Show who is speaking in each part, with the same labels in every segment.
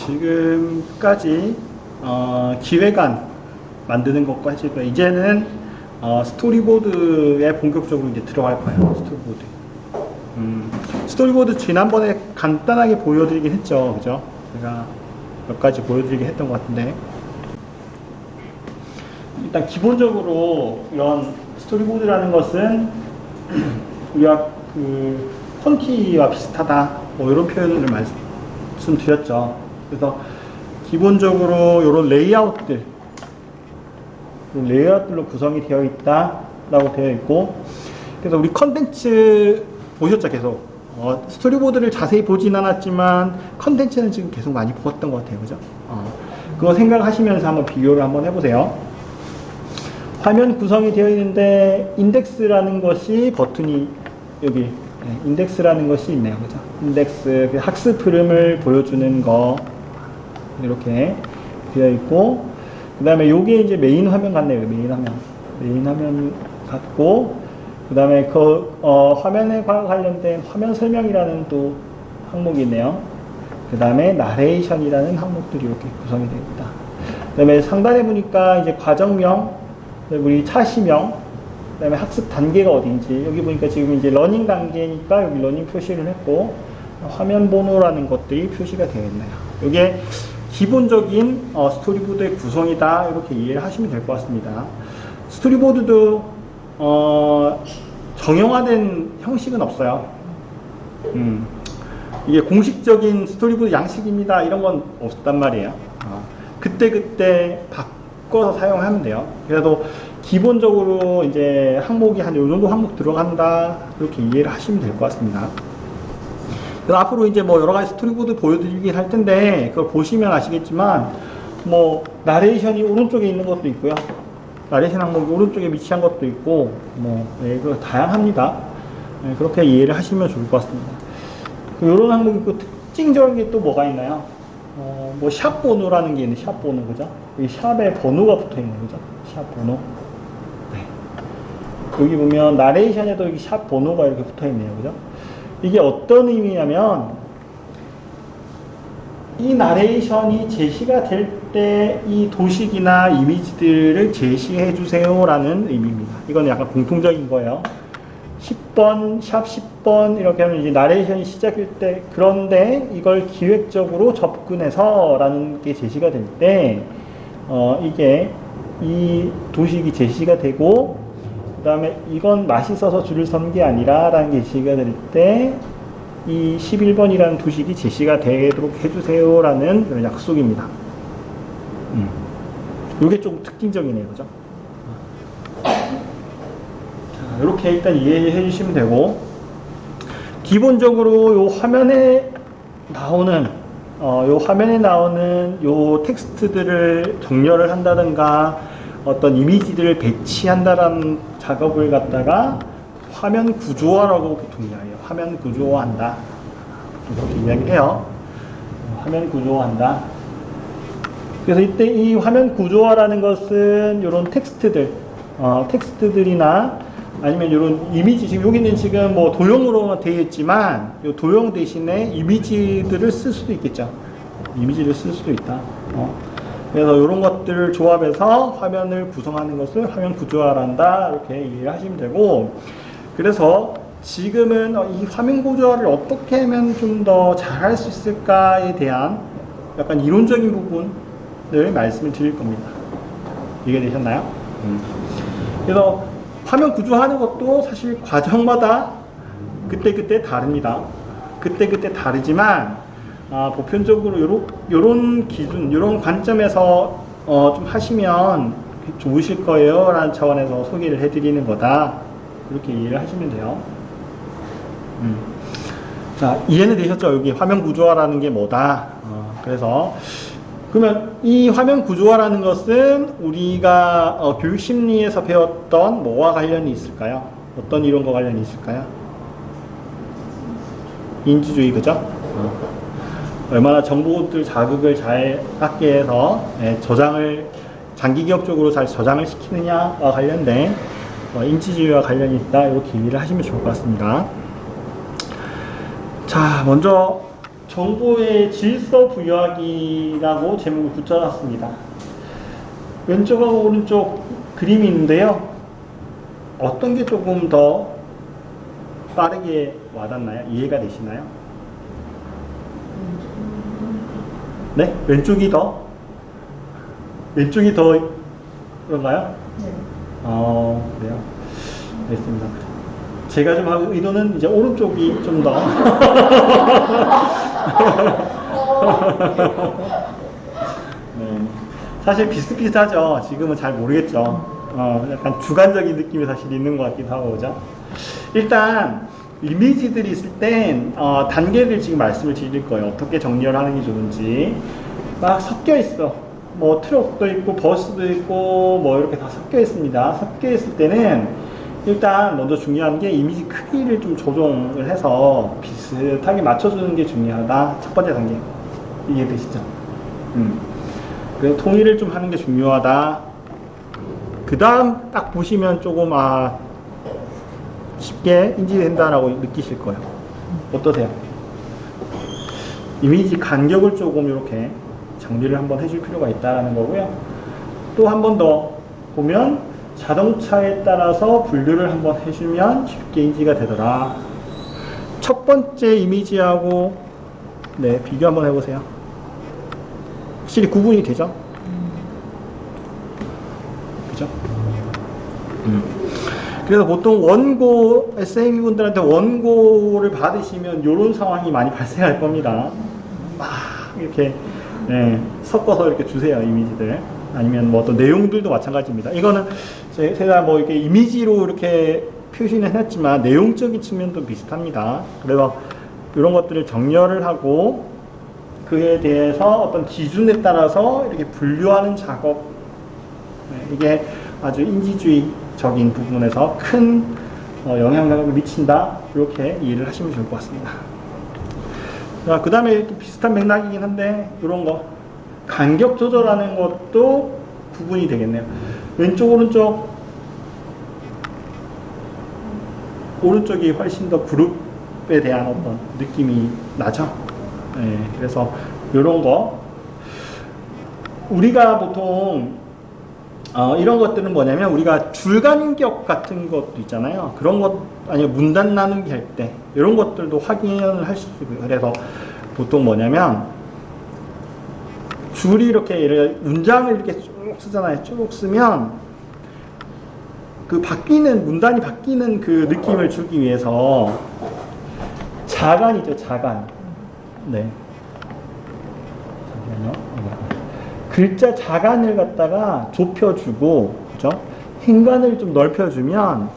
Speaker 1: 지금까지 기획안 만드는 것과 해서 이제는 스토리보드에 본격적으로 이제 들어갈 거예요. 스토리보드 지난번에 간단하게 보여드리긴 했죠, 그죠? 제가 몇 가지 보여드리긴 했던 것 같은데, 일단 기본적으로 이런 스토리보드라는 것은 우리가 그 콘티와 비슷하다, 뭐 이런 표현을 말씀드렸죠. 그래서 기본적으로 이런 레이아웃들로 구성이 되어 있다라고 되어 있고, 그래서 우리 컨텐츠 보셨죠, 계속. 스토리보드를 자세히 보진 않았지만 컨텐츠는 지금 계속 많이 보았던 것 같아요, 그죠? 그거 생각하시면서 한번 비교를 한번 해보세요. 화면 구성이 되어 있는데 인덱스라는 것이 버튼이 여기 인덱스라는 것이 있네요, 그죠? 인덱스, 학습 흐름을 보여주는 거 이렇게 되어 있고, 그 다음에 요게 이제 메인 화면 같네요. 메인 화면 같고, 그 다음에 그 화면에 관련된 화면 설명이라는 또 항목이 있네요. 그 다음에 나레이션이라는 항목들이 이렇게 구성이 되어 있다. 그 다음에 상단에 보니까 이제 과정명, 우리 차시명, 그 다음에 학습 단계가 어딘지, 여기 보니까 지금 이제 러닝 단계니까 여기 러닝 표시를 했고, 화면 번호라는 것들이 표시가 되어 있네요. 이게 기본적인 스토리보드의 구성이다, 이렇게 이해를 하시면 될 것 같습니다. 스토리보드도 정형화된 형식은 없어요. 이게 공식적인 스토리보드 양식입니다, 이런 건 없단 말이에요. 그때그때 바꿔서 사용하면 돼요. 그래도 기본적으로 이제 항목이 한 요 정도 항목 들어간다, 이렇게 이해를 하시면 될 것 같습니다. 그래서 앞으로 이제 뭐 여러 가지 스토리보드 보여드리긴 할 텐데, 그걸 보시면 아시겠지만, 뭐, 나레이션이 오른쪽에 있는 것도 있고요. 나레이션 항목이 오른쪽에 위치한 것도 있고, 뭐, 그 다양합니다. 그렇게 이해를 하시면 좋을 것 같습니다. 이런 항목이 있고, 특징적인 게 또 뭐가 있나요? 뭐, 샵 번호라는 게 있는, 샵 번호, 그죠? 이 샵에 번호가 붙어 있는 거죠? 샵 번호. 네. 여기 보면, 나레이션에도 여기 샵 번호가 이렇게 붙어 있네요, 그죠? 이게 어떤 의미냐면, 이 나레이션이 제시가 될 때 이 도식이나 이미지들을 제시해 주세요 라는 의미입니다. 이건 약간 공통적인 거예요. 10번, 샵 10번 이렇게 하면 이제 나레이션이 시작일 때, 그런데 이걸 기획적으로 접근해서 라는 게 제시가 될 때, 이게 이 도식이 제시가 되고, 그 다음에 이건 맛있어서 줄을 선 게 아니라 라는 게 제시가 될 때, 이 11번이라는 도식이 제시가 되도록 해주세요 라는 그런 약속입니다. 이게 좀 특징적이네요, 그죠? 자, 이렇게 일단 이해해 주시면 되고, 기본적으로 요 화면에 나오는 요 텍스트들을 정렬을 한다든가 어떤 이미지들을 배치한다라는 작업을 갖다가 화면 구조화라고 보통 이야기해요. 화면 구조화한다, 이렇게 이야기해요. 화면 구조화한다. 그래서 이때 이 화면 구조화라는 것은 이런 텍스트들이나 아니면 이런 이미지, 지금 여기는 지금 뭐 도형으로만 되어 있지만, 이 도형 대신에 이미지들을 쓸 수도 있겠죠. 이미지를 쓸 수도 있다. 그래서 이런 것들을 조합해서 화면을 구성하는 것을 화면 구조화란다, 이렇게 이해를 하시면 되고, 그래서 지금은 이 화면 구조화를 어떻게 하면 좀 더 잘할 수 있을까에 대한 약간 이론적인 부분을 말씀을 드릴 겁니다. 이해되셨나요? 그래서 화면 구조화하는 것도 사실 과정마다 그때그때 다릅니다. 그때그때 다르지만, 보편적으로 요런 기준, 요런 관점에서 좀 하시면 좋으실 거예요 라는 차원에서 소개를 해드리는 거다, 이렇게 이해를 하시면 돼요. 자, 이해는 되셨죠? 여기 화면 구조화라는 게 뭐다. 그래서 그러면 이 화면 구조화라는 것은 우리가 교육심리에서 배웠던 뭐와 관련이 있을까요? 어떤 이론과 관련이 있을까요? 인지주의, 그죠? 얼마나 정보들 자극을 잘 받게 해서 저장을 장기기억적으로 잘 저장을 시키느냐와 관련된 인지주의와 관련이 있다, 이렇게 이해를 하시면 좋을 것 같습니다. 자, 먼저 정보의 질서 부여하기라고 제목을 붙여놨습니다. 왼쪽하고 오른쪽 그림이 있는데요. 어떤 게 조금 더 빠르게 와닿나요? 이해가 되시나요? 네? 왼쪽이 더 그런가요?
Speaker 2: 네.
Speaker 1: 그래요. 알겠습니다. 제가 좀 하고 의도는 이제 오른쪽이 좀 더. 네. 사실 비슷비슷하죠. 지금은 잘 모르겠죠. 약간 주관적인 느낌이 사실 있는 것 같기도 하고, 그죠? 일단, 이미지들이 있을 땐, 단계를 지금 말씀을 드릴 거예요. 어떻게 정리를 하는 게 좋은지. 막 섞여 있어. 뭐, 트럭도 있고, 버스도 있고, 뭐, 이렇게 다 섞여 있습니다. 섞여 있을 때는, 일단, 먼저 중요한 게 이미지 크기를 좀 조정을 해서 비슷하게 맞춰주는 게 중요하다. 첫 번째 단계. 이해되시죠? 그래서 통일을 좀 하는 게 중요하다. 그 다음 딱 보시면 조금 쉽게 인지된다라고 느끼실 거예요. 어떠세요? 이미지 간격을 조금 이렇게 정리를 한번 해줄 필요가 있다는 거고요. 또 한 번 더 보면 자동차에 따라서 분류를 한번 해주면 쉽게 인지가 되더라. 첫 번째 이미지하고 비교 한번 해보세요. 확실히 구분이 되죠? 그죠? 그래서 보통 원고, SME 분들한테 원고를 받으시면 이런 상황이 많이 발생할 겁니다. 막 이렇게 섞어서 이렇게 주세요, 이미지들. 아니면 뭐 어떤 내용들도 마찬가지입니다. 이거는 제가 뭐 이렇게 이미지로 이렇게 표시는 했지만 내용적인 측면도 비슷합니다. 그래서 이런 것들을 정렬을 하고 그에 대해서 어떤 기준에 따라서 이렇게 분류하는 작업, 이게 아주 인지주의적인 부분에서 큰 영향력을 미친다, 이렇게 이해를 하시면 좋을 것 같습니다. 자, 그 다음에 비슷한 맥락이긴 한데 이런 거 간격 조절하는 것도 구분이 되겠네요. 왼쪽 오른쪽이 훨씬 더 그룹에 대한 어떤 느낌이 나죠. 그래서 이런 거 우리가 보통 이런 것들은 뭐냐면 우리가 줄간격 같은 것도 있잖아요. 그런 것 아니면 문단 나누기 할 때 이런 것들도 확인을 할 수 있고요. 그래서 보통 뭐냐면 줄이 이렇게 문장을 이렇게 쭉 쓰잖아요. 쭉 쓰면 그 문단이 바뀌는 그 느낌을 주기 위해서 자간이죠, 자간. 잠시만요. 글자 자간을 갖다가 좁혀주고, 그죠? 행간을 좀 넓혀주면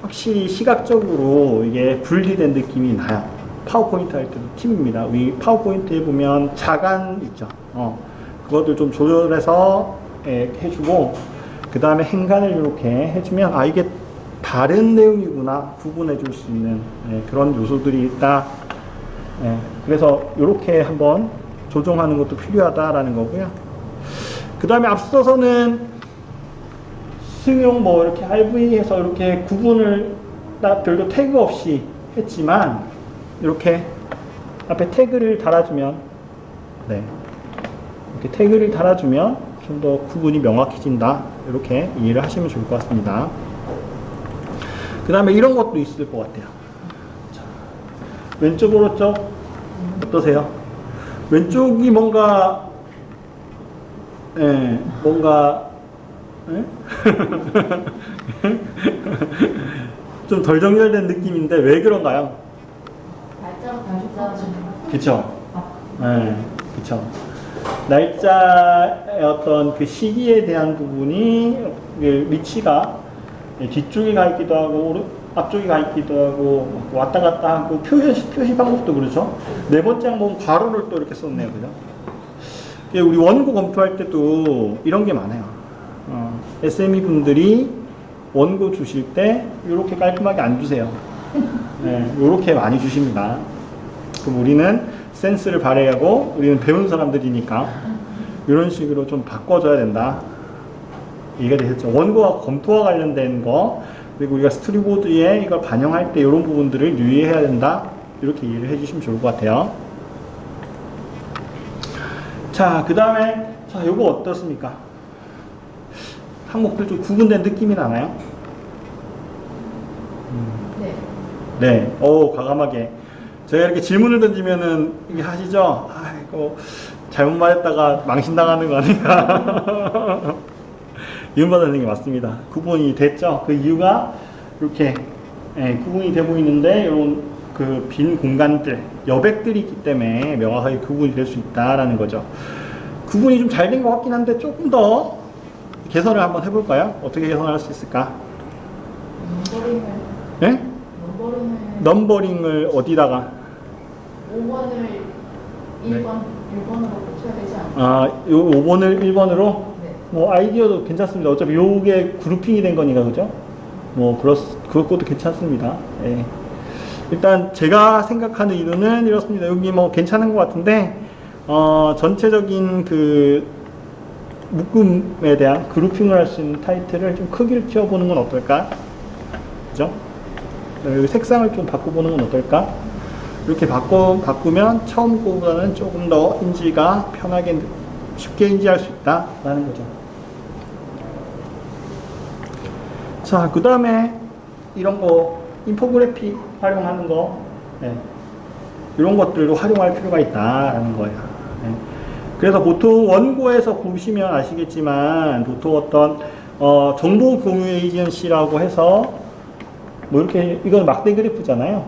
Speaker 1: 확실히 시각적으로 이게 분리된 느낌이 나요. 파워포인트 할 때도 팁입니다. 파워포인트에 보면 자간 있죠. 그것들 좀 조절해서 해주고, 그 다음에 행간을 이렇게 해주면 이게 다른 내용이구나 구분해 줄 수 있는 그런 요소들이 있다. 그래서 이렇게 한번 조정하는 것도 필요하다라는 거고요. 그 다음에 앞서서는 승용 뭐 이렇게 RV에서 이렇게 구분을 딱 별도 태그 없이 했지만 이렇게 앞에 태그를 달아주면 이렇게 태그를 달아주면 좀 더 구분이 명확해진다. 이렇게 이해를 하시면 좋을 것 같습니다. 그 다음에 이런 것도 있을 것 같아요. 자, 왼쪽 오른쪽 어떠세요? 왼쪽이 뭔가 좀 덜 정렬된 느낌인데 왜 그런가요?
Speaker 2: 날짜가 다르죠.
Speaker 1: 그쵸? 그쵸. 날짜의 어떤 그 시기에 대한 부분이 위치가 뒤쪽에 가 있기도 하고 앞쪽에 가 있기도 하고 왔다 갔다 하고 표시 방법도 그렇죠. 네 번째 항목은 괄호를 또 이렇게 썼네요, 그죠? 우리 원고 검토할 때도 이런 게 많아요. SME 분들이 원고 주실 때 이렇게 깔끔하게 안 주세요. 이렇게 많이 주십니다. 그럼 우리는 센스를 발휘하고 우리는 배운 사람들이니까 이런 식으로 좀 바꿔줘야 된다. 이해가 되셨죠? 원고와 검토와 관련된 거, 그리고 우리가 스토리보드에 이걸 반영할 때 이런 부분들을 유의해야 된다. 이렇게 이해를 해주시면 좋을 것 같아요. 자, 그 다음에, 자, 요거 어떻습니까? 항목들 좀 구분된 느낌이 나나요?
Speaker 2: 네.
Speaker 1: 네, 과감하게. 제가 이렇게 질문을 던지면은, 이게 하시죠? 아이고, 잘못 말했다가 망신당하는 거 아닌가? 이은바 선생님이 맞습니다. 구분이 됐죠? 그 이유가, 이렇게, 구분이 되고 있는데, 이런 그 빈 공간들, 여백들이 있기 때문에 명확하게 구분이 될 수 있다라는 거죠. 구분이 좀 잘 된 것 같긴 한데, 조금 더 개선을 한번 해볼까요? 어떻게 개선할 수 있을까?
Speaker 2: 넘버링을,
Speaker 1: 네?
Speaker 2: 넘버링을,
Speaker 1: 넘버링을 어디다가?
Speaker 2: 5번을
Speaker 1: 네.
Speaker 2: 1번으로 고쳐야 되지 않나요?
Speaker 1: 아, 요 5번을 1번으로?
Speaker 2: 네.
Speaker 1: 뭐, 아이디어도 괜찮습니다. 어차피 요게 그룹핑이 된 거니까, 그죠? 뭐, 그것도 괜찮습니다. 예. 일단, 제가 생각하는 이유는 이렇습니다. 여기 뭐, 괜찮은 것 같은데, 전체적인 그, 묶음에 대한 그룹핑을 할 수 있는 타이틀을 좀 크기를 키워보는 건 어떨까? 그죠? 여기 색상을 좀 바꿔보는 건 어떨까? 이렇게 바꾸면 처음 거보다는 조금 더 인지가 편하게 쉽게 인지할 수 있다라는 거죠. 자, 그 다음에 이런 거 인포그래픽 활용하는 거, 이런 것들도 활용할 필요가 있다라는 거예요. 그래서 보통 원고에서 보시면 아시겠지만 보통 어떤 정보 공유 에이전시라고 해서 뭐 이렇게 이건 막대 그래프잖아요.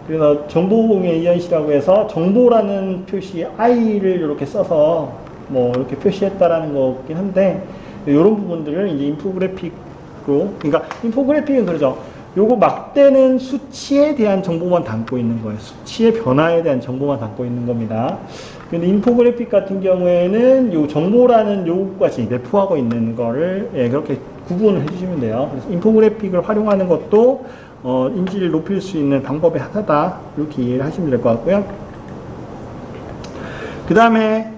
Speaker 1: 그래서 정보 공유 에이전시라고 해서 정보라는 표시 i를 이렇게 써서 뭐 이렇게 표시했다라는 거긴 한데 이런 부분들을 이제 인포그래픽으로, 그러니까 인포그래픽은 그러죠. 요거 막대는 수치에 대한 정보만 담고 있는 거예요. 수치의 변화에 대한 정보만 담고 있는 겁니다. 근데 인포그래픽 같은 경우에는 요 정보라는 요것까지 내포하고 있는 거를 그렇게 구분을 해주시면 돼요. 그래서 인포그래픽을 활용하는 것도 인지를 높일 수 있는 방법의 하나다. 이렇게 이해를 하시면 될 것 같고요. 그 다음에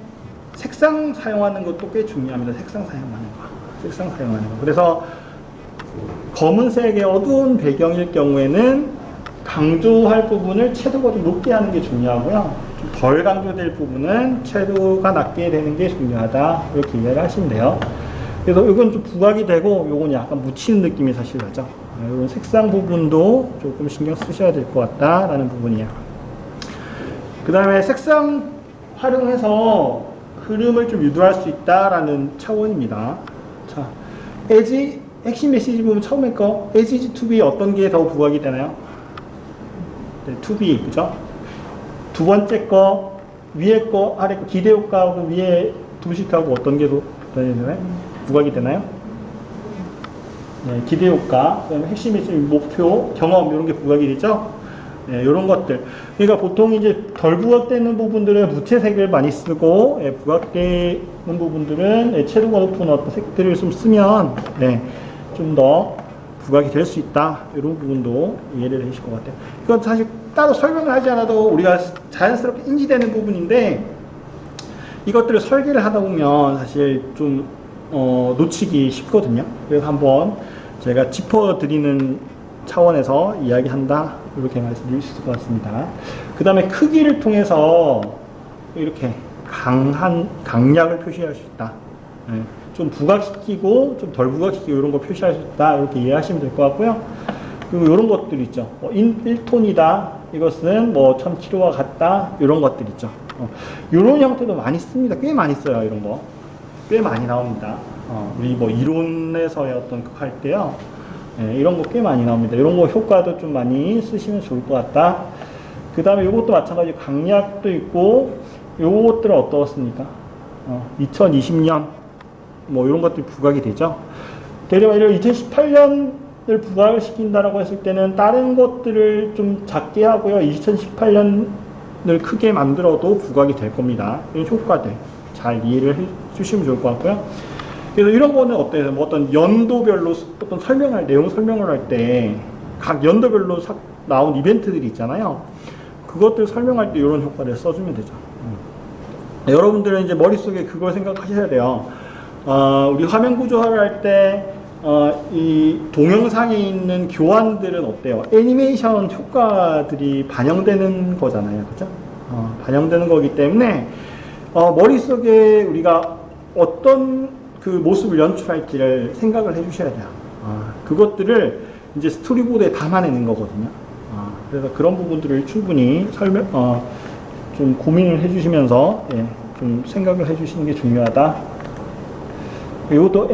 Speaker 1: 색상 사용하는 것도 꽤 중요합니다. 색상 사용하는 거. 색상 사용하는 거. 그래서 검은색의 어두운 배경일 경우에는 강조할 부분을 채도가 좀 높게 하는 게 중요하고요. 좀 덜 강조될 부분은 채도가 낮게 되는 게 중요하다. 이렇게 이해를 하시면 돼요. 그래서 이건 좀 부각이 되고, 요건 약간 묻히는 느낌이 사실 나죠. 이런 색상 부분도 조금 신경 쓰셔야 될 것 같다라는 부분이에요. 그 다음에 색상 활용해서 흐름을 좀 유도할 수 있다라는 차원입니다. 자, 핵심 메시지 부분 처음에 거, as is to be 어떤 게 더 부각이 되나요? 네, to be, 그죠? 두 번째 거, 위에 거, 아래 거, 기대 효과하고 위에 도식하고 어떤 게 더 부각이 되나요? 네, 기대 효과, 그다음에 핵심 메시지, 목표, 경험, 이런 게 부각이 되죠? 네, 이런 것들. 그러니까 보통 이제 덜 부각되는 부분들은 무채색을 많이 쓰고, 부각되는 부분들은 채도가 높은 어떤 색들을 좀 쓰면, 좀 더 부각이 될 수 있다. 이런 부분도 이해를 해주실 것 같아요. 이건 사실 따로 설명을 하지 않아도 우리가 자연스럽게 인지되는 부분인데, 이것들을 설계를 하다 보면 사실 좀 놓치기 쉽거든요. 그래서 한번 제가 짚어드리는 차원에서 이야기한다. 이렇게 말씀드릴 수 있을 것 같습니다. 그 다음에 크기를 통해서 이렇게 강약을 표시할 수 있다. 좀 부각시키고 좀 덜 부각시키고 이런 거 표시할 수 있다. 이렇게 이해하시면 될 것 같고요. 그리고 이런 것들 있죠. 1톤이다. 이것은 뭐 1000kg와 같다. 이런 것들 있죠. 이런 형태도 많이 씁니다. 꽤 많이 써요. 이런 거. 꽤 많이 나옵니다. 우리 뭐 이론에서의 어떤 그 할 때요. 이런 거 꽤 많이 나옵니다. 이런 거 효과도 좀 많이 쓰시면 좋을 것 같다. 그 다음에 이것도 마찬가지 강약도 있고, 요것들은 어떻습니까? 2020년, 뭐 이런 것들이 부각이 되죠. 대략 2018년을 부각을 시킨다라고 했을 때는 다른 것들을 좀 작게 하고요. 2018년을 크게 만들어도 부각이 될 겁니다. 이런 효과들 잘 이해를 해 주시면 좋을 것 같고요. 그래서 이런 거는 어때요? 뭐 어떤 연도별로 어떤 내용 설명을 할 때 각 연도별로 나온 이벤트들이 있잖아요. 그것들 설명할 때 이런 효과를 써주면 되죠. 여러분들은 이제 머릿속에 그걸 생각하셔야 돼요. 우리 화면 구조화를 할 때, 이 동영상에 있는 교환들은 어때요? 애니메이션 효과들이 반영되는 거잖아요. 그죠? 반영되는 거기 때문에, 머릿속에 우리가 어떤 그 모습을 연출할지를 생각을 해주셔야 돼요. 그것들을 이제 스토리보드에 담아내는 거거든요. 그래서 그런 부분들을 충분히 좀 고민을 해주시면서 예, 좀 생각을 해주시는 게 중요하다. 이것도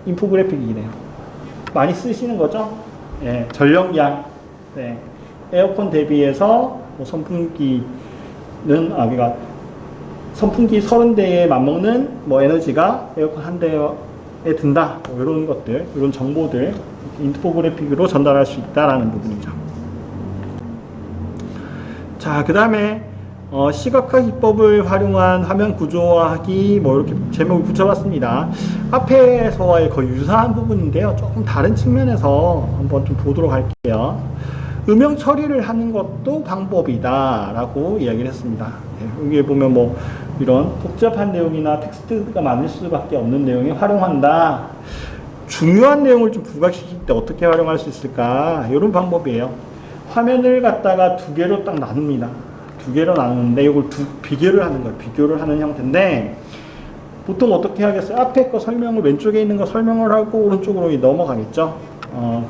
Speaker 1: 인포그래픽이네요. 많이 쓰시는 거죠? 예, 전력량. 네. 에어컨 대비해서 뭐 선풍기는 그러니까 선풍기 30대에 맞먹는 뭐 에너지가 에어컨 한 대에 든다. 뭐 이런 것들, 이런 정보들 인포그래픽으로 전달할 수 있다라는 부분이죠. 자, 그 다음에 시각화 기법을 활용한 화면 구조화하기 뭐 이렇게 제목을 붙여봤습니다. 앞에서와의 거의 유사한 부분인데요. 조금 다른 측면에서 한번 좀 보도록 할게요. 음영 처리를 하는 것도 방법이다 라고 이야기를 했습니다. 여기에 보면 뭐 이런 복잡한 내용이나 텍스트가 많을 수밖에 없는 내용에 활용한다. 중요한 내용을 좀 부각시킬 때 어떻게 활용할 수 있을까? 이런 방법이에요. 화면을 갖다가 두 개로 딱 나눕니다. 두 개로 나누는데 이걸 비교를 하는 거예요. 비교를 하는 형태인데 보통 어떻게 하겠어요? 앞에 거 설명을 왼쪽에 있는 거 설명을 하고 오른쪽으로 넘어가겠죠.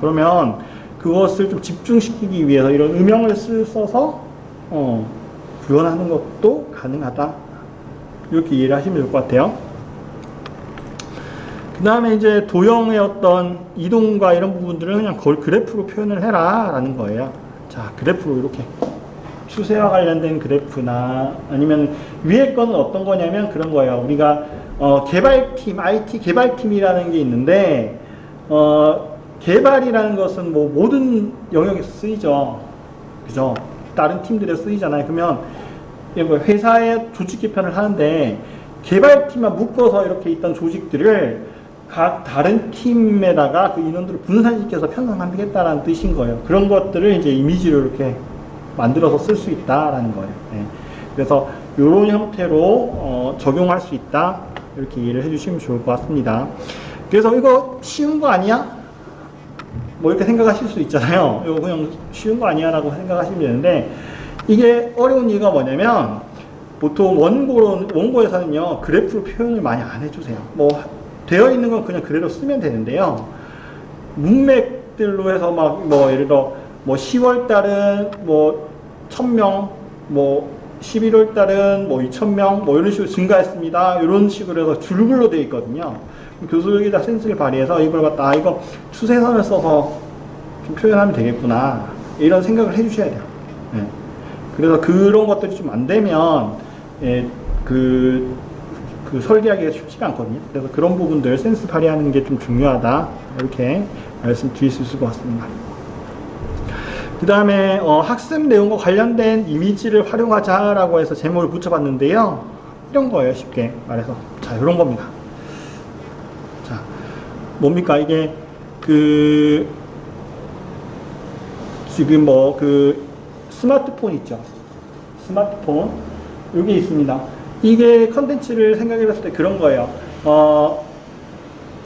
Speaker 1: 그러면 그것을 좀 집중시키기 위해서 이런 음영을 써서 구현하는 것도 가능하다. 이렇게 이해를 하시면 될 것 같아요. 그 다음에 이제 도형의 어떤 이동과 이런 부분들은 그냥 그걸 그래프로 표현을 해라 라는 거예요. 자, 그래프로 이렇게 추세와 관련된 그래프나 아니면 위에 거는 어떤 거냐면 그런 거예요. 우리가 개발팀, IT 개발팀이라는 게 있는데 개발이라는 것은 뭐 모든 영역에서 쓰이죠. 그죠? 다른 팀들에 쓰이잖아요. 그러면 회사의 조직 개편을 하는데 개발팀만 묶어서 이렇게 있던 조직들을 각 다른 팀에다가 그 인원들을 분산시켜서 편성하면 되겠다라는 뜻인 거예요. 그런 것들을 이제 이미지로 이렇게 만들어서 쓸 수 있다라는 거예요. 네. 그래서 이런 형태로 적용할 수 있다. 이렇게 이해를 해주시면 좋을 것 같습니다. 그래서 이거 쉬운 거 아니야? 뭐 이렇게 생각하실 수 있잖아요. 이거 그냥 쉬운 거 아니야 라고 생각하시면 되는데 이게 어려운 이유가 뭐냐면 보통 원고에서는요 그래프로 표현을 많이 안 해주세요. 뭐 되어 있는 건 그냥 그대로 쓰면 되는데요. 문맥들로 해서 막 뭐 예를 들어 뭐 10월 달은 뭐 1000명, 뭐 11월 달은 뭐 2000명, 뭐 이런 식으로 증가했습니다. 이런 식으로 해서 줄글로 되어 있거든요. 교수에다 센스를 발휘해서 이걸 갖다 이거 추세선을 써서 좀 표현하면 되겠구나 이런 생각을 해주셔야 돼요. 예. 그래서 그런 것들이 좀 안 되면 예, 그 설계하기가 쉽지가 않거든요. 그래서 그런 부분들 센스 발휘하는 게 좀 중요하다 이렇게 말씀드릴 수 있을 것 같습니다. 그 다음에 학습 내용과 관련된 이미지를 활용하자라고 해서 제목을 붙여봤는데요. 이런 거예요. 쉽게 말해서. 자, 이런 겁니다. 자, 뭡니까? 이게 지금 뭐 스마트폰 있죠. 스마트폰 여기 있습니다. 이게 컨텐츠를 생각해 봤을 때 그런 거예요.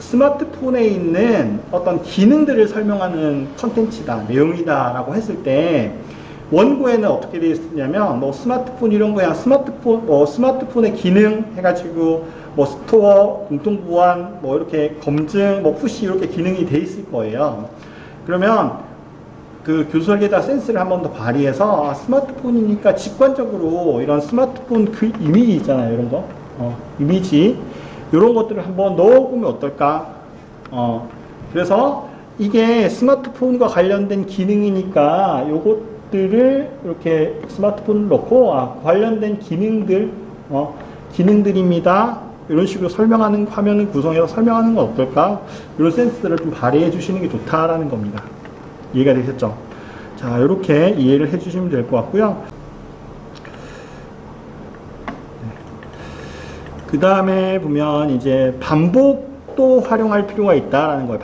Speaker 1: 스마트폰에 있는 어떤 기능들을 설명하는 컨텐츠다, 내용이다 라고 했을 때 원고에는 어떻게 되어 있었냐면 뭐 스마트폰 이런 거야 스마트폰의 기능 해가지고 뭐 스토어, 공통 보안, 뭐 이렇게 검증, 뭐 푸시 이렇게 기능이 돼 있을 거예요. 그러면 그 교수에게다 센스를 한 번 더 발휘해서 스마트폰이니까 직관적으로 이런 스마트폰 그 이미지 있잖아요. 이런 거 이미지 이런 것들을 한번 넣어보면 어떨까? 그래서 이게 스마트폰과 관련된 기능이니까 요것들을 이렇게 스마트폰을 넣고 관련된 기능들 기능들입니다. 이런 식으로 설명하는 화면을 구성해서 설명하는 건 어떨까? 이런 센스들을 좀 발휘해 주시는 게 좋다라는 겁니다. 이해가 되셨죠? 자, 이렇게 이해를 해 주시면 될 것 같고요. 그 다음에 보면 이제 반복도 활용할 필요가 있다라는 거예요.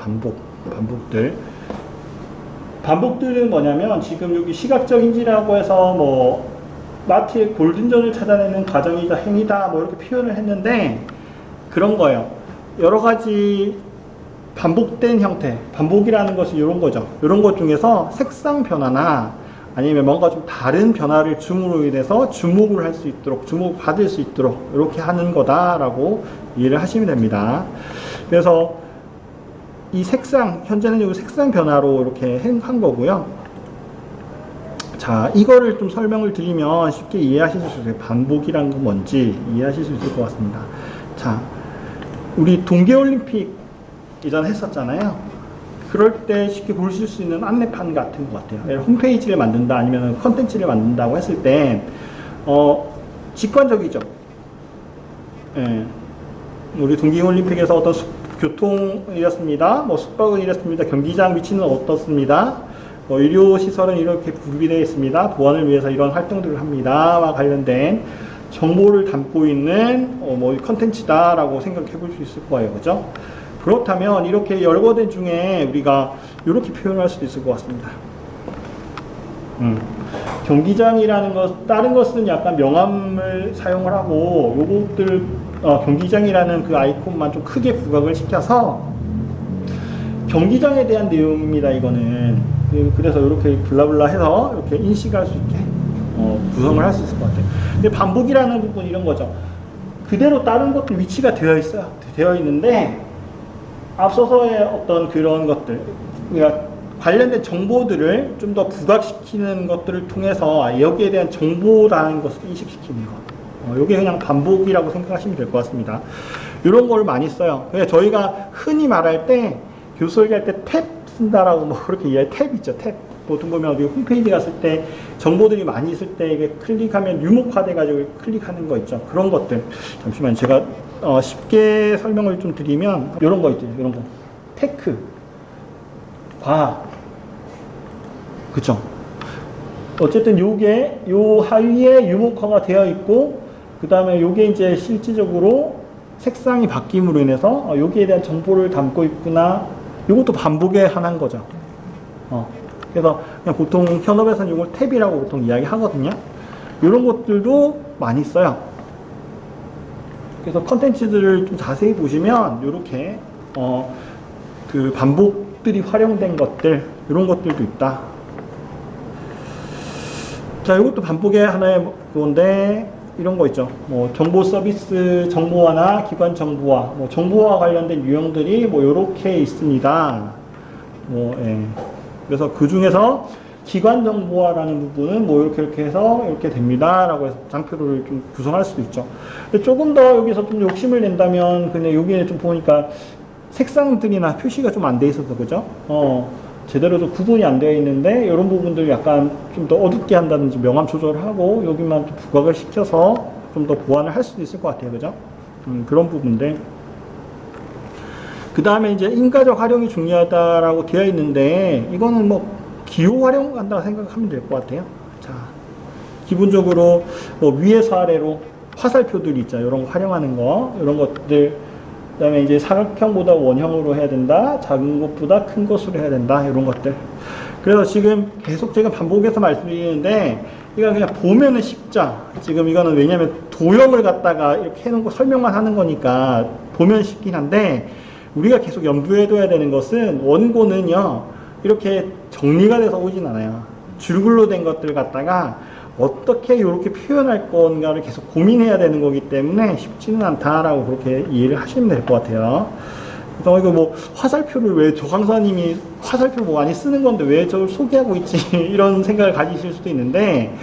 Speaker 1: 반복들은 뭐냐면 지금 여기 시각적 인지라고 해서 뭐 마트의 골든존을 찾아내는 과정이다, 행위다 뭐 이렇게 표현을 했는데 그런 거예요. 여러 가지 반복된 형태, 반복이라는 것은 이런 거죠. 이런 것 중에서 색상 변화나 아니면 뭔가 좀 다른 변화를 줌으로 인해서 주목을 할 수 있도록, 주목을 받을 수 있도록 이렇게 하는 거다라고 이해를 하시면 됩니다. 그래서 이 색상, 현재는 이 색상 변화로 이렇게 한 거고요. 자, 이거를 좀 설명을 드리면 쉽게 이해하실 수 있어요. 반복이란 건 뭔지 이해하실 수 있을 것 같습니다. 자, 우리 동계올림픽 이전에 했었잖아요. 그럴 때 쉽게 보실 수 있는 안내판 같은 것 같아요. 홈페이지를 만든다 아니면 컨텐츠를 만든다고 했을 때 직관적이죠. 예. 우리 동계올림픽에서 어떤 교통이 이렇습니다. 뭐 숙박은 이렇습니다. 경기장 위치는 어떻습니다. 뭐 의료시설은 이렇게 구비되어 있습니다. 보안을 위해서 이런 활동들을 합니다와 관련된 정보를 담고 있는 뭐 컨텐츠다라고 생각해 볼 수 있을 거예요. 그죠? 그렇다면 이렇게 여러 것 중에 우리가 이렇게 표현할 수도 있을 것 같습니다. 경기장이라는 것, 다른 것은 약간 명암을 사용을 하고 요것들 경기장이라는 그 아이콘만 좀 크게 부각을 시켜서 경기장에 대한 내용입니다. 이거는 그래서 이렇게 블라블라 해서 이렇게 인식할 수 있게 구성을 할 수 있을 것 같아요. 근데 반복이라는 부분 이런 거죠. 그대로 다른 것들 위치가 되어 있어요. 되어 있는데 앞서서의 어떤 그런 것들, 그러니까 관련된 정보들을 좀 더 부각시키는 것들을 통해서 여기에 대한 정보라는 것을 인식시키는 것. 이게 그냥 반복이라고 생각하시면 될 것 같습니다. 이런 걸 많이 써요. 그래서 저희가 흔히 말할 때 교수 얘기할 때 탭 쓴다라고 뭐 그렇게 이해해. 탭 있죠, 탭. 보통 보면 어디 홈페이지 갔을 때 정보들이 많이 있을 때 이게 클릭하면 유목화돼 가지고 클릭하는 거 있죠. 그런 것들. 잠시만 제가 쉽게 설명을 좀 드리면 이런 거 있죠. 이런 거. 테크. 과학. 그쵸. 어쨌든 요게 요 하위에 유목화가 되어 있고 그 다음에 요게 이제 실질적으로 색상이 바뀜으로 인해서 여기에 대한 정보를 담고 있구나. 요것도 반복의 하나인 거죠. 그래서 그냥 보통 현업에서는 이걸 탭이라고 보통 이야기 하거든요. 이런 것들도 많이 써요. 그래서 컨텐츠들을 좀 자세히 보시면 이렇게 그 반복들이 활용된 것들 이런 것들도 있다. 자, 이것도 반복의 하나의 건데 이런 거 있죠. 뭐 정보 서비스 정보화나 기관 정보화, 뭐 정보화 관련된 유형들이 뭐 이렇게 있습니다. 예. 그래서 그 중에서 기관 정보화라는 부분은 뭐 이렇게 해서 이렇게 됩니다라고 해서 장표를 좀 구성할 수도 있죠. 근데 조금 더 여기서 좀 욕심을 낸다면 그냥 여기에 좀 보니까 색상들이나 표시가 좀 안 돼 있어서 그죠? 제대로 좀 구분이 안 되어 있는데 이런 부분들 약간 좀 더 어둡게 한다든지 명암 조절을 하고 여기만 좀 부각을 시켜서 좀 더 보완을 할 수도 있을 것 같아요. 그죠? 그런 부분들. 그 다음에 이제 인가적 활용이 중요하다라고 되어 있는데 이거는 뭐 기호 활용한다고 생각하면 될 것 같아요. 자, 기본적으로 뭐 위에서 아래로 화살표들이 있죠. 이런 거 활용하는 거, 이런 것들. 그 다음에 이제 사각형보다 원형으로 해야 된다. 작은 것보다 큰 것으로 해야 된다. 이런 것들. 그래서 지금 계속 제가 반복해서 말씀드리는데 이거 그냥 보면은 쉽죠. 지금 이거는 왜냐면 도형을 갖다가 이렇게 해놓은 거 설명만 하는 거니까 보면 쉽긴 한데 우리가 계속 염두에 둬야 되는 것은 원고는요 이렇게 정리가 돼서 오진 않아요. 줄글로 된 것들 갖다가 어떻게 이렇게 표현할 건가를 계속 고민해야 되는 거기 때문에 쉽지는 않다라고 그렇게 이해를 하시면 될 것 같아요. 그래서 이거 뭐 화살표를 왜 저 강사님이 화살표 뭐 많이 쓰는 건데 왜 저를 소개하고 있지 이런 생각을 가지실 수도 있는데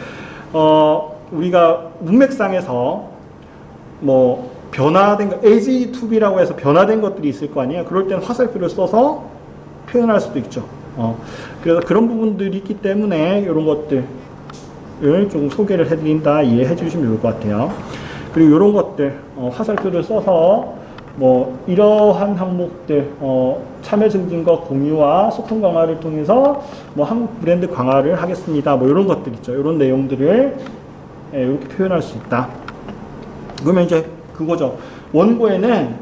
Speaker 1: 우리가 문맥상에서 뭐 변화된 거 as to be라고 해서 변화된 것들이 있을 거 아니에요. 그럴 때는 화살표를 써서 표현할 수도 있죠. 그래서 그런 부분들이 있기 때문에 이런 것들 을 조금 소개를 해드린다 이해해 주시면 좋을 것 같아요. 그리고 이런 것들 화살표를 써서 뭐 이러한 항목들 참여 증진과 공유와 소통 강화를 통해서 뭐 한국 브랜드 강화를 하겠습니다. 뭐 이런 것들 있죠. 이런 내용들을 이렇게 표현할 수 있다. 그러면 이제 그거죠. 원고에는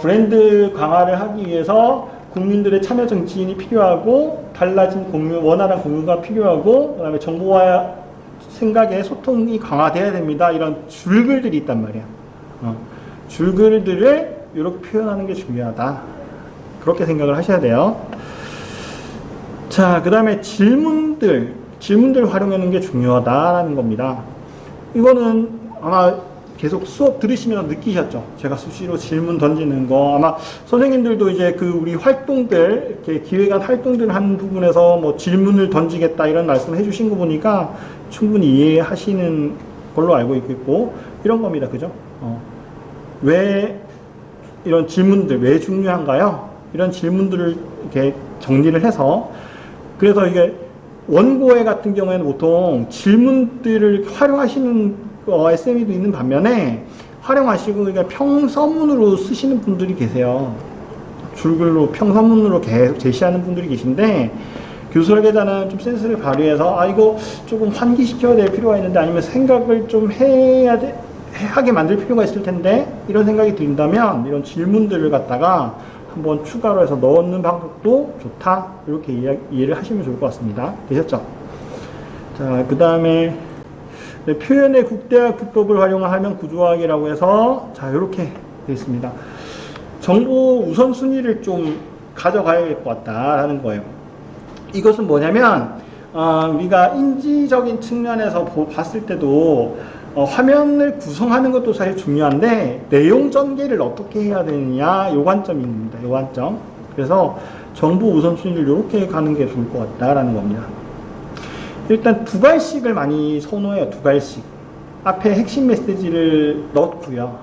Speaker 1: 브랜드 강화를 하기 위해서 국민들의 참여 정치인이 필요하고 달라진 공유, 원활한 공유가 필요하고 그다음에 정보와 생각의 소통이 강화돼야 됩니다. 이런 줄글들이 있단 말이야. 줄글들을 이렇게 표현하는 게 중요하다. 그렇게 생각을 하셔야 돼요. 자, 그 다음에 질문들. 질문들을 활용하는 게 중요하다라는 겁니다. 이거는 아마 계속 수업 들으시면서 느끼셨죠? 제가 수시로 질문 던지는 거. 아마 선생님들도 이제 그 우리 활동들, 이렇게 기획안 활동들 하는 부분에서 뭐 질문을 던지겠다 이런 말씀 해주신 거 보니까 충분히 이해하시는 걸로 알고 있고, 이런 겁니다. 그죠? 왜 이런 질문들, 왜 중요한가요? 이런 질문들을 이렇게 정리를 해서, 그래서 이게 원고회 같은 경우에는 보통 질문들을 활용하시는 SME도 있는 반면에 활용하시고 그러니까 평서문으로 쓰시는 분들이 계세요. 줄글로 평서문으로 계속 제시하는 분들이 계신데, 교수 설계자는 좀 센스를 발휘해서 이거 조금 환기시켜야 될 필요가 있는데, 아니면 생각을 좀 하게 만들 필요가 있을 텐데, 이런 생각이 든다면 이런 질문들을 갖다가 한번 추가로 해서 넣는 방법도 좋다, 이렇게 이해를 하시면 좋을 것 같습니다. 되셨죠? 자, 그 다음에 표현의 국대화 구법을 활용하면 구조화학이라고 해서, 자, 이렇게 되어 있습니다. 정보 우선순위를 좀 가져가야 될 것 같다라는 거예요. 이것은 뭐냐면, 우리가 인지적인 측면에서 봤을 때도 화면을 구성하는 것도 사실 중요한데, 내용 전개를 어떻게 해야 되느냐, 요 관점입니다. 요 관점. 그래서 정보 우선순위를 이렇게 가는 게 좋을 것 같다라는 겁니다. 일단 두 갈씩을 많이 선호해요. 두 갈씩. 앞에 핵심 메시지를 넣고요.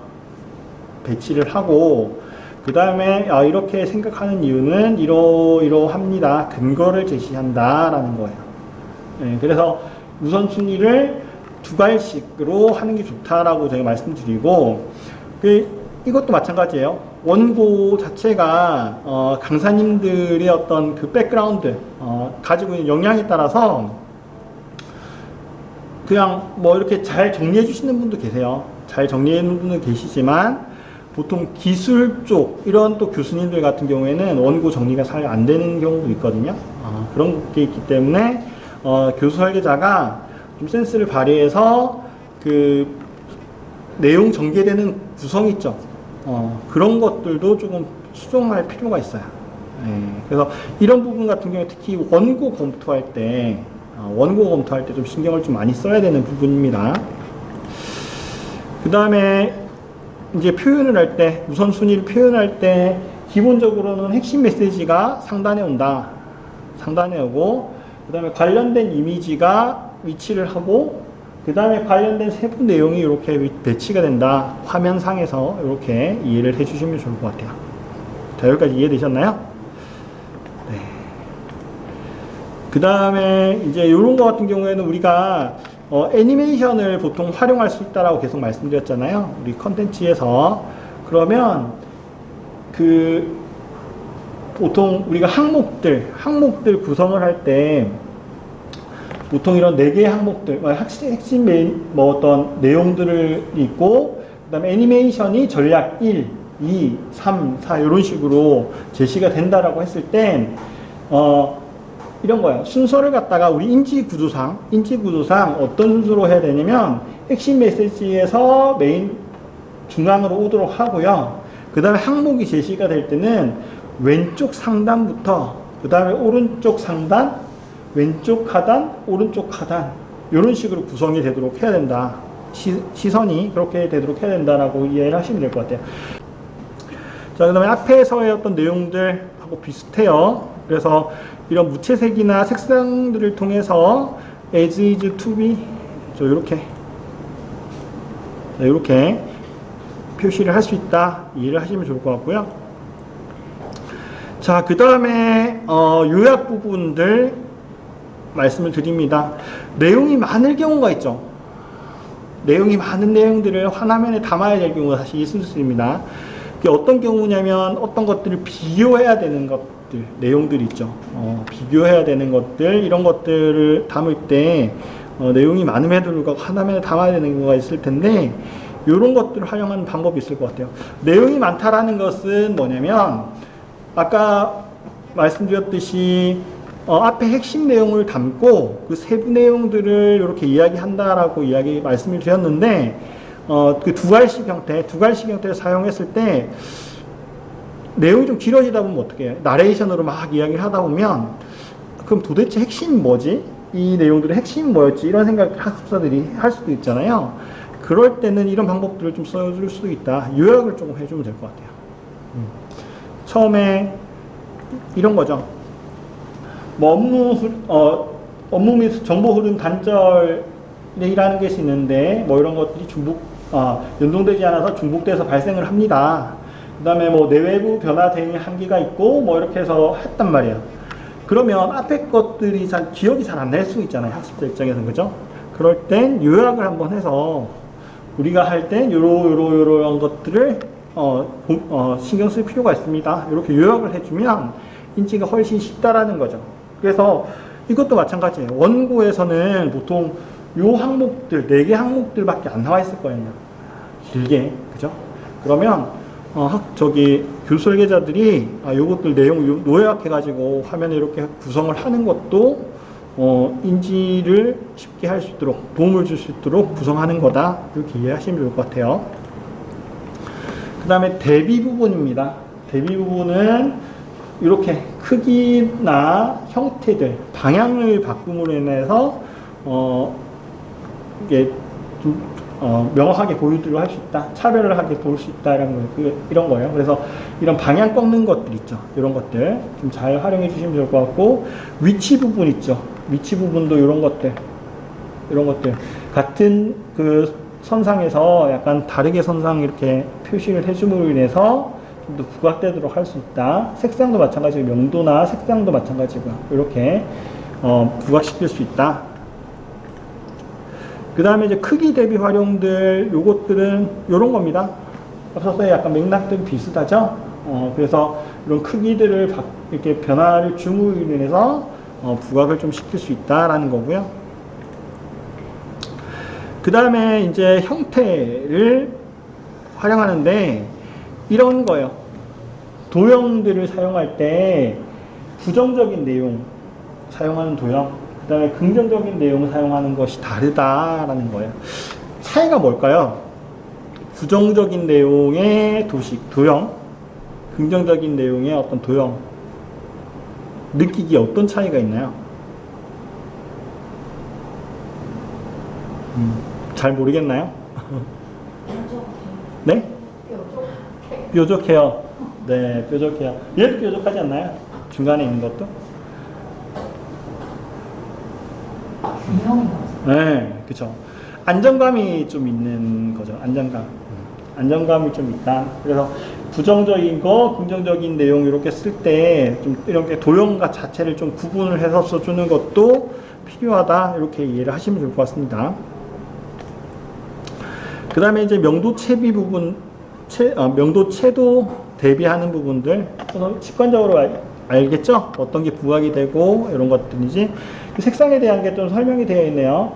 Speaker 1: 배치를 하고, 그 다음에 이렇게 생각하는 이유는 이러합니다. 근거를 제시한다라는 거예요. 네, 그래서 우선순위를 두 갈씩으로 하는 게 좋다라고 제가 말씀드리고, 이것도 마찬가지예요. 원고 자체가 강사님들의 어떤 그 백그라운드, 가지고 있는 역량에 따라서 그냥 뭐 이렇게 잘 정리해 주시는 분도 계세요. 잘 정리해 주는 분도 계시지만, 보통 기술 쪽 이런 또 교수님들 같은 경우에는 원고 정리가 잘 안 되는 경우도 있거든요. 그런 게 있기 때문에 교수 설계자가 좀 센스를 발휘해서 그 내용 전개되는 구성 있죠. 그런 것들도 조금 수정할 필요가 있어요. 그래서 이런 부분 같은 경우에 특히 원고 검토할 때 좀 신경을 좀 많이 써야 되는 부분입니다. 그 다음에 이제 표현을 할 때, 우선순위를 표현할 때 기본적으로는 핵심 메시지가 상단에 온다. 상단에 오고, 그 다음에 관련된 이미지가 위치를 하고, 그 다음에 관련된 세부 내용이 이렇게 배치가 된다. 화면상에서 이렇게 이해를 해주시면 좋을 것 같아요. 자, 여기까지 이해되셨나요? 네. 그 다음에 이제 이런 거 같은 경우에는 우리가 애니메이션을 보통 활용할 수 있다라고 계속 말씀드렸잖아요. 우리 컨텐츠에서. 그러면 보통 우리가 항목들 구성을 할 때 보통 이런 4개의 항목들, 핵심 어떤 내용들을 있고, 그 다음에 애니메이션이 전략 1, 2, 3, 4 이런 식으로 제시가 된다라고 했을 땐 이런 거예요. 순서를 갖다가 우리 인지 구조상 어떤 순서로 해야 되냐면, 핵심 메시지에서 메인 중앙으로 오도록 하고요. 그 다음에 항목이 제시가 될 때는 왼쪽 상단부터, 그 다음에 오른쪽 상단, 왼쪽 하단, 오른쪽 하단, 이런 식으로 구성이 되도록 해야 된다. 시선이 그렇게 되도록 해야 된다라고 이해를 하시면 될 것 같아요. 자, 그 다음에 앞에서의 어떤 내용들하고 비슷해요. 그래서 이런 무채색이나 색상들을 통해서 as is to be, 이렇게 표시를 할 수 있다. 이해를 하시면 좋을 것 같고요. 자, 그 다음에 요약 부분들 말씀을 드립니다. 내용이 많을 경우가 있죠. 내용이 많은 내용들을 화면에 담아야 될 경우가 사실 있을 수 있습니다. 그게 어떤 경우냐면, 어떤 것들을 비교해야 되는 것들, 내용들이 있죠. 비교해야 되는 것들, 이런 것들을 담을 때 내용이 많음에도 불구하고 화면에 담아야 되는 경우가 있을 텐데, 이런 것들을 활용하는 방법이 있을 것 같아요. 내용이 많다라는 것은 뭐냐면, 아까 말씀드렸듯이 앞에 핵심 내용을 담고 그 세부 내용들을 이렇게 이야기한다라고 말씀을 드렸는데, 그 두 갈씩 형태를 사용했을 때 내용이 좀 길어지다 보면 어떻게 해요? 나레이션으로 막 이야기를 하다 보면, 그럼 도대체 핵심이 뭐지? 이 내용들의 핵심이 뭐였지? 이런 생각 학습자들이 할 수도 있잖아요. 그럴 때는 이런 방법들을 좀 써줄 수도 있다. 요약을 조금 해주면 될 것 같아요. 처음에 이런 거죠. 뭐 업무 및 정보 흐름 단절이라는 것이 있는데 뭐 이런 것들이 연동되지 않아서 중복돼서 발생을 합니다. 그 다음에 뭐 내외부 변화 대응의 한계가 있고 뭐 이렇게 해서 했단 말이에요. 그러면 앞에 것들이 기억이 잘 안 날 수 있잖아요. 학습자 입장에서는. 그죠? 그럴 땐 요약을 한번 해서 우리가 할 땐 요런 것들을 신경 쓸 필요가 있습니다. 이렇게 요약을 해주면 인지가 훨씬 쉽다라는 거죠. 그래서 이것도 마찬가지예요. 원고에서는 보통 요 항목들, 4개 항목들밖에 안 나와 있을 거예요. 길게. 그죠? 그러면, 교수 설계자들이, 요것들 내용 요약해가지고 화면에 이렇게 구성을 하는 것도, 인지를 쉽게 할 수 있도록, 도움을 줄 수 있도록 구성하는 거다. 이렇게 이해하시면 좋을 것 같아요. 그 다음에 대비 부분입니다. 대비 부분은 이렇게 크기나 형태들, 방향을 바꿈으로 인해서, 이게 좀, 명확하게 보여드리고 할 수 있다. 차별을 하게 볼 수 있다. 이런 거예요. 그래서 이런 방향 꺾는 것들 있죠. 이런 것들 좀 잘 활용해 주시면 좋을 것 같고, 위치 부분 있죠. 위치 부분도 이런 것들. 같은 그 선상에서 약간 다르게 선상 이렇게 표시를 해줌으로 인해서 좀 더 부각되도록 할 수 있다. 색상도 마찬가지고, 명도나 색상도 마찬가지고요. 이렇게, 부각시킬 수 있다. 그 다음에 이제 크기 대비 활용들, 요것들은 요런 겁니다. 앞서서의 약간 맥락들이 비슷하죠? 그래서 이런 크기들을 이렇게 변화를 줌으로 인해서 부각을 좀 시킬 수 있다라는 거고요. 그 다음에 이제 형태를 활용하는데 이런 거요. 도형들을 사용할 때 부정적인 내용 사용하는 도형, 그 다음에 긍정적인 내용을 사용하는 것이 다르다라는 거예요. 차이가 뭘까요? 부정적인 내용의 도형, 긍정적인 내용의 어떤 도형, 느끼기에 어떤 차이가 있나요? 잘 모르겠나요? 네? 뾰족해요. 네, 뾰족해요. 얘도 뾰족하지 않나요? 중간에 있는 것도? 네, 그쵸. 안정감이 좀 있는 거죠. 안정감이 좀 있다. 그래서 부정적인 거, 긍정적인 내용 이렇게 쓸 때 좀 이렇게 도형과 자체를 좀 구분을 해서 써주는 것도 필요하다. 이렇게 이해를 하시면 좋을 것 같습니다. 그 다음에 이제 명도체비 부분, 명도체도 대비하는 부분들, 직관적으로 알겠죠? 어떤 게 부각이 되고, 이런 것들이지. 색상에 대한 게 좀 설명이 되어 있네요.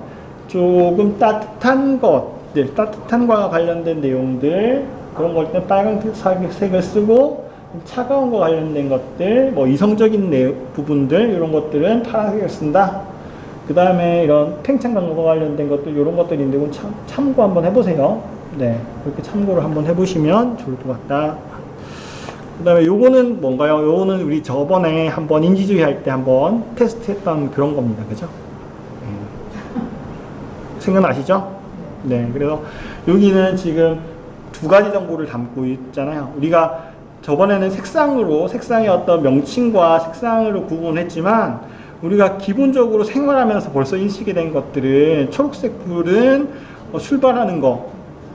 Speaker 1: 조금 따뜻한 것들, 따뜻함과 관련된 내용들, 그런 걸 때 빨간색을 쓰고, 차가운 거 관련된 것들, 뭐 이성적인 부분들, 이런 것들은 파란색을 쓴다. 그 다음에 이런 팽창 강도와 관련된 것들, 이런 것들이 있는데, 참고 한번 해보세요. 네. 그렇게 참고를 한번 해보시면 좋을 것 같다. 그 다음에 요거는 뭔가요? 요거는 우리 저번에 한번 인지주의 할 때 한번 테스트 했던 그런 겁니다. 그죠? 생각나시죠? 네. 그래서 여기는 지금 두 가지 정보를 담고 있잖아요. 우리가 저번에는 색상의 어떤 명칭과 색상으로 구분했지만, 우리가 기본적으로 생활하면서 벌써 인식이 된 것들은 초록색 불은 출발하는 거,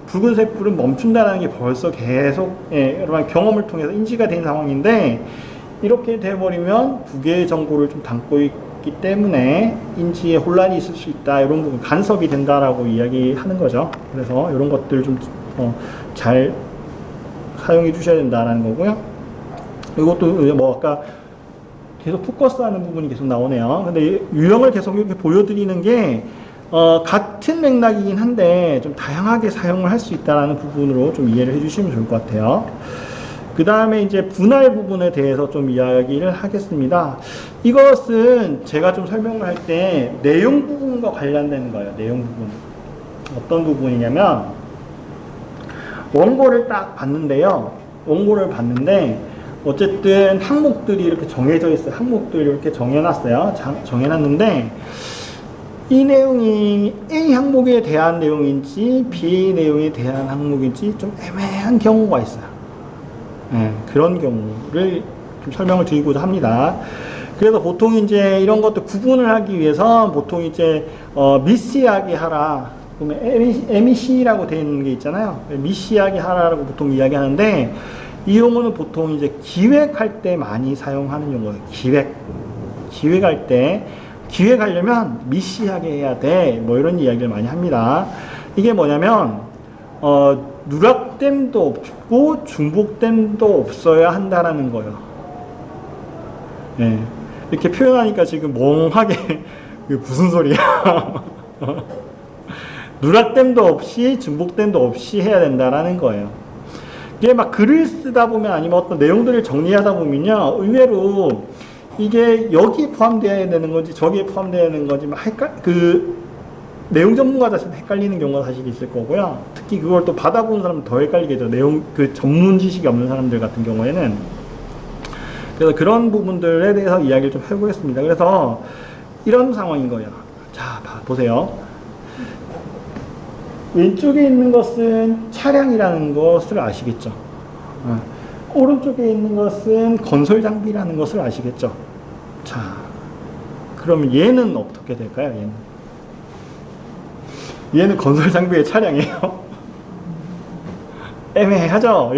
Speaker 1: 붉은색 불은 멈춘다는 게 벌써 계속 여러분 경험을 통해서 인지가 된 상황인데, 이렇게 돼버리면 두 개의 정보를 좀 담고 있기 때문에 인지에 혼란이 있을 수 있다. 이런 부분 간섭이 된다라고 이야기하는 거죠. 그래서 이런 것들 좀 잘 사용해 주셔야 된다는 거고요. 이것도 뭐 아까 계속 포커스하는 부분이 계속 나오네요. 근데 유형을 계속 이렇게 보여드리는 게 같은 맥락이긴 한데 좀 다양하게 사용을 할 수 있다는 부분으로 좀 이해를 해주시면 좋을 것 같아요. 그 다음에 이제 분할 부분에 대해서 좀 이야기를 하겠습니다. 이것은 제가 좀 설명을 할 때 내용 부분과 관련된 거예요. 내용 부분. 어떤 부분이냐면 원고를 딱 봤는데요. 원고를 봤는데 어쨌든 항목들이 이렇게 정해져 있어요. 항목들을 이렇게 정해놨어요. 정해놨는데 이 내용이 A 항목에 대한 내용인지 B 내용에 대한 항목인지 좀 애매한 경우가 있어요. 네, 그런 경우를 좀 설명을 드리고자 합니다. 그래서 보통 이제 이런 것도 구분을 하기 위해서 보통 이제 미시하게 하라. 보면 MEC라고 되어 있는 게 있잖아요. 미시하게 하라라고 보통 이야기하는데 이 용어는 보통 이제 기획할 때 많이 사용하는 용어예요. 기획할 때 기획하려면 미시하게 해야 돼. 뭐 이런 이야기를 많이 합니다. 이게 뭐냐면 누락됨도 없고 중복됨도 없어야 한다라는 거예요. 예. 이렇게 표현하니까 지금 멍하게 무슨 소리야? 누락됨도 없이 중복됨도 없이 해야 된다라는 거예요. 이게 막 글을 쓰다 보면 아니면 어떤 내용들을 정리하다 보면요, 의외로 이게 여기에 포함되어야 되는 건지 저기에 포함되어야 되는 건지 막 내용 전문가 자신 헷갈리는 경우가 사실 있을 거고요. 특히 그걸 또 받아보는 사람은 더 헷갈리겠죠. 전문 지식이 없는 사람들 같은 경우에는. 그래서 그런 부분들에 대해서 이야기를 좀 해보겠습니다. 그래서 이런 상황인 거예요. 자, 보세요. 왼쪽에 있는 것은 차량이라는 것을 아시겠죠? 오른쪽에 있는 것은 건설 장비라는 것을 아시겠죠? 자, 그럼 얘는 어떻게 될까요? 얘는 건설 장비의 차량이에요. 애매하죠?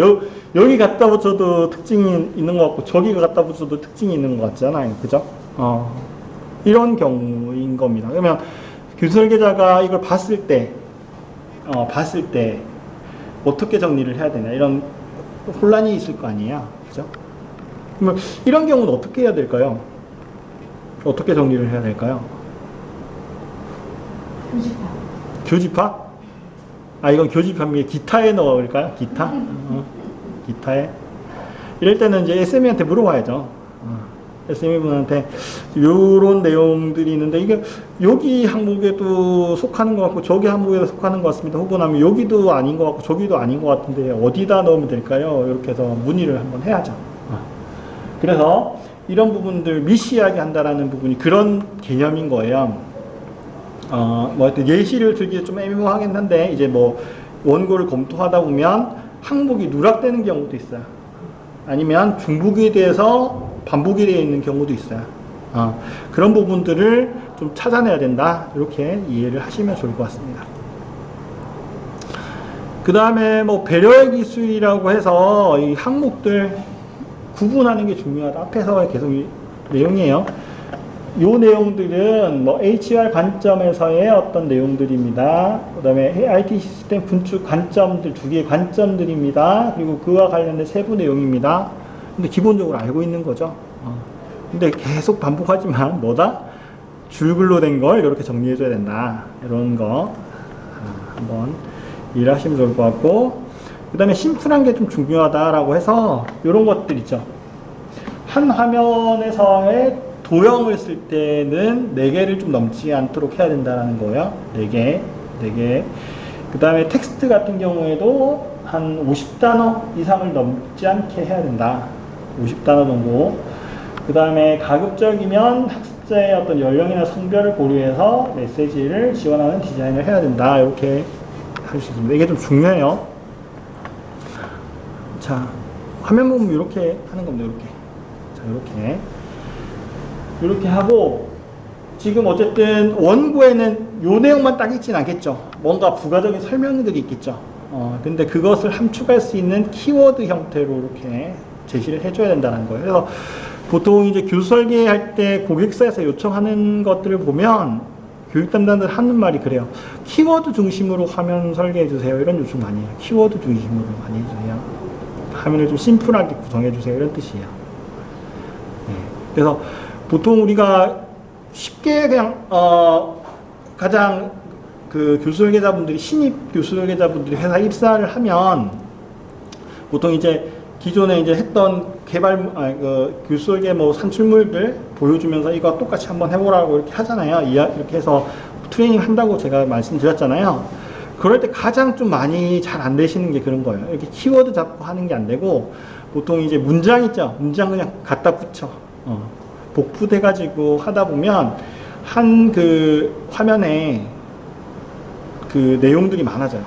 Speaker 1: 여기 갖다 붙여도 특징이 있는 것 같고 저기 갖다 붙여도 특징이 있는 것 같잖아요. 그죠? 이런 경우인 겁니다. 그러면 규설계자가 이걸 봤을 때 어떻게 정리를 해야 되냐, 이런 혼란이 있을 거 아니에요. 그죠? 그러면 이런 경우는 어떻게 해야 될까요? 어떻게 정리를 해야 될까요? 교집합? 이건 교집합이 기타에 넣을까요? 기타? 기타에? 이럴 때는 이제 SME한테 물어봐야죠. SME 분한테 요런 내용들이 있는데 이게 여기 항목에도 속하는 것 같고 저기 항목에도 속하는 것 같습니다. 후보 나면 여기도 아닌 것 같고 저기도 아닌 것 같은데 어디다 넣으면 될까요? 이렇게 해서 문의를 한번 해야죠. 그래서 이런 부분들 미시하게 한다라는 부분이 그런 개념인 거예요. 하여튼 예시를 들기 좀 애매하긴 한데 이제 뭐 원고를 검토하다 보면 항목이 누락되는 경우도 있어요. 아니면 중복에 대해서 반복이 되어 있는 경우도 있어요. 그런 부분들을 좀 찾아내야 된다. 이렇게 이해를 하시면 좋을 것 같습니다. 그 다음에 뭐 배려의 기술이라고 해서 이 항목들 구분하는 게 중요하다. 앞에서 계속 내용이에요. 요 내용들은 뭐 HR 관점에서의 어떤 내용들입니다. 그 다음에 IT 시스템 분축 관점들, 두 개의 관점들입니다. 그리고 그와 관련된 세부 내용입니다. 근데 기본적으로 알고 있는 거죠. 근데 계속 반복하지만 뭐다? 줄글로 된 걸 이렇게 정리해줘야 된다. 이런 거 한번 이해를 하시면 좋을 것 같고, 그 다음에 심플한 게 좀 중요하다라고 해서 이런 것들 있죠. 한 화면에서의 도형을 쓸 때는 4개를 좀 넘지 않도록 해야 된다는 거예요. 4개. 그 다음에 텍스트 같은 경우에도 한 50단어 이상을 넘지 않게 해야 된다. 50단어 정도. 그 다음에 가급적이면 학습자의 어떤 연령이나 성별을 고려해서 메시지를 지원하는 디자인을 해야 된다. 이렇게 할 수 있습니다. 이게 좀 중요해요. 자, 화면 보면 이렇게 하는 겁니다. 이렇게. 자, 이렇게 하고, 지금 어쨌든 원고에는 요 내용만 딱 있진 않겠죠. 뭔가 부가적인 설명들이 있겠죠. 근데 그것을 함축할 수 있는 키워드 형태로 이렇게 제시를 해줘야 된다는 거예요. 그래서 보통 이제 교수 설계할 때 고객사에서 요청하는 것들을 보면 교육 담당들 하는 말이 그래요. 키워드 중심으로 화면 설계해 주세요. 이런 요청 많이 해요. 키워드 중심으로 많이 해주세요. 화면을 좀 심플하게 구성해 주세요. 이런 뜻이에요. 네. 그래서 보통 우리가 쉽게 그냥 가장 그 교수 설계자분들이 신입 교수 설계자분들이 회사 입사를 하면 보통 이제 기존에 이제 했던 교수 설계 뭐 산출물들 보여주면서 이거 똑같이 한번 해보라고 이렇게 하잖아요. 이렇게 해서 트레이닝 한다고 제가 말씀드렸잖아요. 그럴 때 가장 좀 많이 잘 안 되시는 게 그런 거예요. 이렇게 키워드 잡고 하는 게 안 되고 보통 이제 문장 있죠. 문장 그냥 갖다 붙여. 복붙해가지고 하다 보면 한 그 화면에 그 내용들이 많아져요.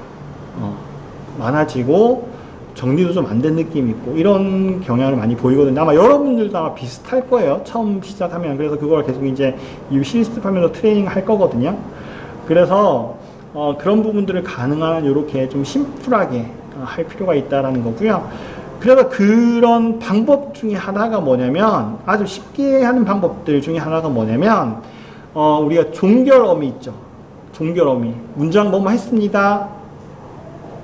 Speaker 1: 많아지고 정리도 좀 안 된 느낌이 있고 이런 경향을 많이 보이거든요. 아마 여러분들도 아마 비슷할 거예요. 처음 시작하면. 그래서 그걸 계속 이제 이 실습하면서 트레이닝 할 거거든요. 그래서 그런 부분들을 가능한 이렇게 좀 심플하게 할 필요가 있다라는 거고요. 그래서 그런 방법 중에 하나가 뭐냐면, 아주 쉽게 하는 방법들 중에 하나가 뭐냐면, 우리가 종결어미 있죠. 종결어미. 문장 뭐뭐 했습니다.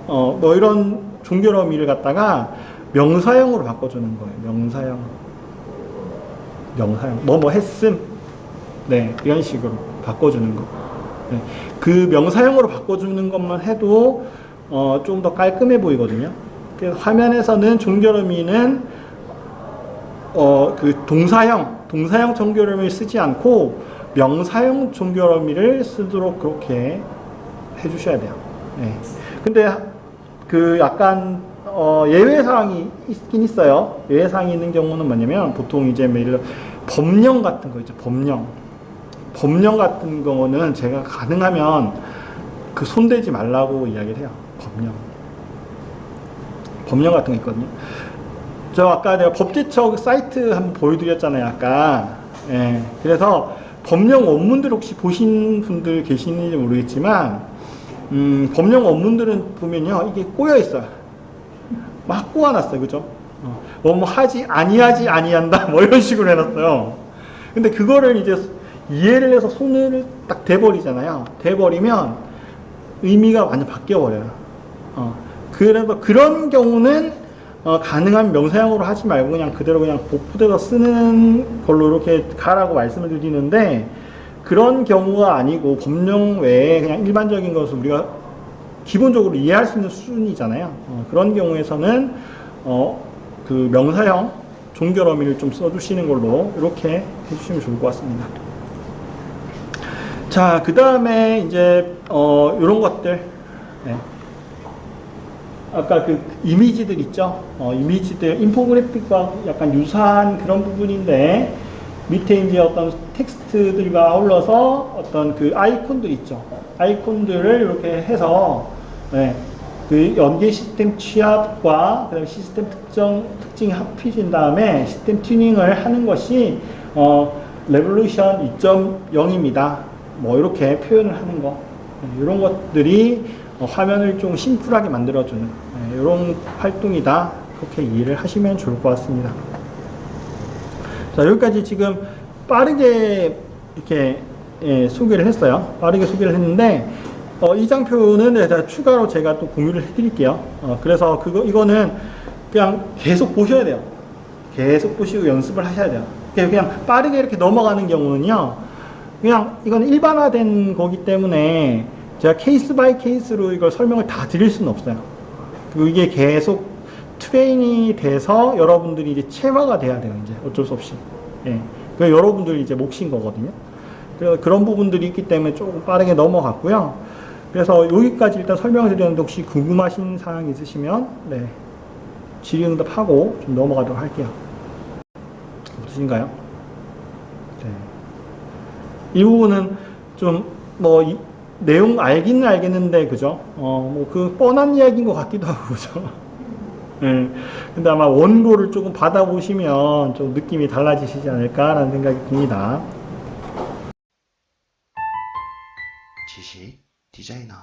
Speaker 1: 뭐 이런 종결어미를 갖다가 명사형으로 바꿔주는 거예요. 명사형. 명사형. 뭐뭐 했음. 네, 이런 식으로 바꿔주는 거. 네, 그 명사형으로 바꿔주는 것만 해도 좀 더 깔끔해 보이거든요. 그래서 화면에서는 종결어미는 그 동사형 종결어미를 쓰지 않고 명사형 종결어미를 쓰도록 그렇게 해주셔야 돼요. 네. 근데 그 약간 예외 사항이 있긴 있어요. 예외 사항이 있는 경우는 뭐냐면 보통 이제 예를 들어 법령 같은 거 있죠. 법령 같은 경우는 제가 가능하면 그 손대지 말라고 이야기를 해요. 법령 같은 거 있거든요. 저 아까 내가 법제처 사이트 한번 보여드렸잖아요. 아까. 예. 그래서 법령 원문들 혹시 보신 분들 계시는지 모르겠지만, 법령 원문들은 보면요. 이게 꼬여 있어요. 막 꼬아놨어요. 그죠? 뭐 하지, 아니한다. 뭐 이런 식으로 해놨어요. 근데 그거를 이제 이해를 해서 손을 딱 대버리잖아요. 대버리면 의미가 완전 바뀌어버려요. 그래서 그런 경우는 가능한 명사형으로 하지 말고 그냥 그대로 그냥 복붙해서 쓰는 걸로 이렇게 가라고 말씀을 드리는데, 그런 경우가 아니고 법령 외에 그냥 일반적인 것을 우리가 기본적으로 이해할 수 있는 수준이잖아요. 그런 경우에서는 그 명사형 종결어미를 좀 써주시는 걸로 이렇게 해주시면 좋을 것 같습니다. 자, 그 다음에 이제 이런 것들. 네. 아까 그 이미지들 있죠? 이미지들, 인포그래픽과 약간 유사한 그런 부분인데, 밑에 이제 어떤 텍스트들과 아울러서 어떤 그 아이콘들 있죠? 아이콘들을 이렇게 해서, 네, 그 연계 시스템 취합과 그다음에 시스템 특징이 합해진 다음에 시스템 튜닝을 하는 것이, 레볼루션 2.0입니다. 뭐, 이렇게 표현을 하는 거. 이런 것들이 화면을 좀 심플하게 만들어주는 이런 활동이다. 그렇게 이해를 하시면 좋을 것 같습니다. 자, 여기까지 지금 빠르게 이렇게 소개를 했어요. 빠르게 소개를 했는데, 이 장표는 추가로 제가 또 공유를 해드릴게요. 그래서 이거는 그냥 계속 보셔야 돼요. 계속 보시고 연습을 하셔야 돼요. 그냥 빠르게 이렇게 넘어가는 경우는요, 그냥 이건 일반화된 거기 때문에 제가 케이스 바이 케이스로 이걸 설명을 다 드릴 수는 없어요. 그리고 이게 계속 트레이닝이 돼서 여러분들이 이제 체화가 돼야 돼요. 이제 어쩔 수 없이. 예. 그 여러분들이 이제 몫인 거거든요. 그래서 그런 부분들이 있기 때문에 조금 빠르게 넘어갔고요. 그래서 여기까지 일단 설명을 드렸는데 혹시 궁금하신 사항 있으시면, 네, 질의응답하고 좀 넘어가도록 할게요. 없으신가요? 네. 이 부분은 좀 내용 알기는 알겠는데, 그죠? 그 뻔한 이야기인 것 같기도 하고, 그죠? 예. 근데 아마 원고를 조금 받아보시면 좀 느낌이 달라지시지 않을까라는 생각이 듭니다.
Speaker 3: 지식 디자이너